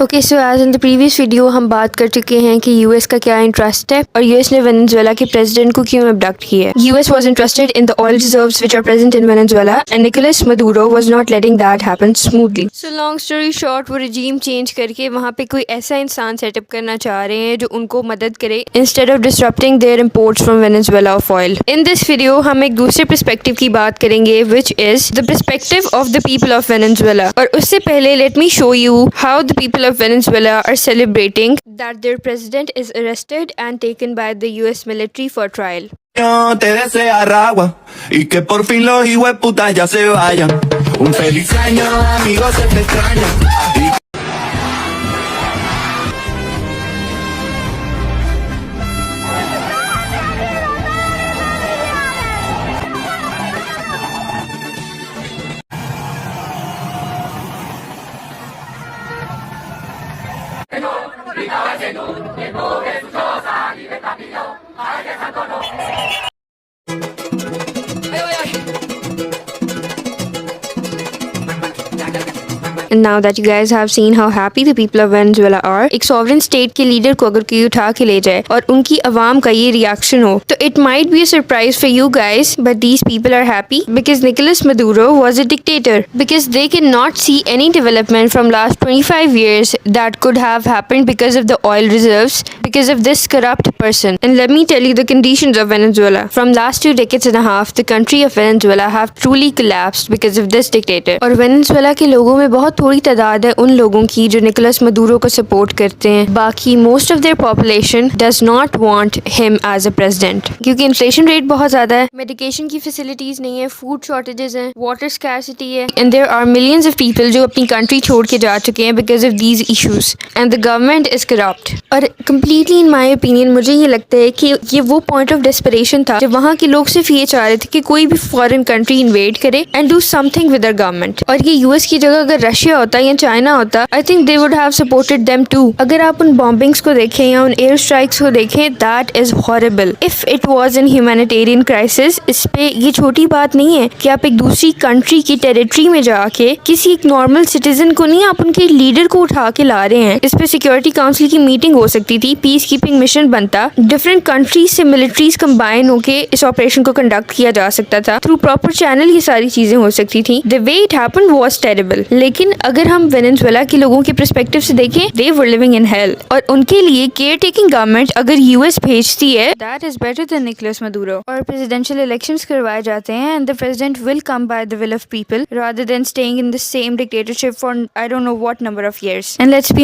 Okay so as in the previous video ہم بات کر چکے ہیں کہ یو ایس کا کیا انٹرسٹ ہے اور یو ایس نے وینزویلا کے پریزیڈنٹ کو کیوں ابڈکٹ کیا ہے. U S was interested in the oil reserves which are present in Venezuela and Nicolas Maduro was not letting that happen smoothly. So long story short وہ regime change کر کے وہاں پہ کوئی ایسا انسان سیٹ اپ کرنا چاہ رہے ہیں جو ان کو مدد کرے instead of disrupting their imports from Venezuela of oil. In this video ہم ایک دوسرے پرسپیکٹیو کی بات کریں گے which is the perspective of the people of Venezuela. اور اس سے پہلے let me show you how the people of Venezuela are celebrating that their president is arrested and taken by the US military for trial. Te desea Ragua y que por fin los hijueputas ya se vayan. Un feliz año, amigos, se te extraña. And now that you guys have seen how happy the people of Venezuela are, ایک sovereign state کے leader کو اگر کوئی اٹھا کے لے جائے اور ان کی عوام کا یہ ریاکشن ہو تو it might be a surprise for you guys, but these people are happy because Nicolas Maduro was a dictator, because they cannot see any development from last 25 years that could have happened because of the oil reserves, because of this corrupt person. And let me tell you the conditions of Venezuela. From last 2 decades and a half, the country of Venezuela have truly collapsed because of this dictator. اور Venezuela کے لوگوں میں بہت تھوڑی تعداد ہے ان لوگوں کی جو نکولس مدورو کو سپورٹ کرتے ہیں. باقی most of their population does not want him as a president, کیونکہ انفلیشن ریٹ بہت زیادہ ہے، میڈیکیشن کی فیسلٹیز نہیں ہے، فوڈ شارٹیجز ہیں، واٹر اسکارسٹی ہے، and there are millions of people جو اپنی کنٹری چھوڑ کے جا چکے ہیں because of these issues, and the government is corrupt. اور کمپلیٹلی ان مائی اوپینین مجھے یہ لگتا ہے کہ یہ وہ پوائنٹ آف ڈیسپریشن تھا جب وہاں کے لوگ صرف یہ چاہ رہے تھے کہ کوئی بھی فارن کنٹری انویڈ کرے and do something with their government. اور یہ یو ایس کی جگہ اگر رشیا ہوتا یا چائنا ہوتا، I think they would have supported them too. اگر آپ ان بامبنگس کو دیکھیں یا ان ایئر اسٹرائکس کو دیکھیں، that is horrible. If it was an humanitarian crisis, اس پہ یہ چھوٹی بات نہیں ہے کہ آپ ایک دوسری کنٹری کی ٹیریٹری میں جا کے کسی ایک نارمل سٹیزن کو نہیں، آپ ان کے لیڈر کو اٹھا کے لا رہے ہیں. اس پہ سیکورٹی کاؤنسل کی میٹنگ ہو سکتی تھی، پیس کیپنگ مشن بنتا، ڈفرنٹ کنٹریز سے ملٹریز کمبائن ہو کے اس آپریشن کو کنڈکٹ کیا جا سکتا تھا. تھرو پراپر چینل یہ ساری چیزیں ہو سکتی تھیں. The way it happened was terrible. لیکن اگر ہم وینزویلا کے لوگوں کے پرسپیکٹو سے دیکھیں، they were living in hell. اور ان کے لیے کیئر ٹیکنگ گورنمنٹ اگر یو ایس بھیجتی ہے، that is better than Nicolas Maduro. اور presidential elections کروائے جاتے ہیں and the president will come by the will of people rather than staying in the same dictatorship for I don't know what number of years. And let's be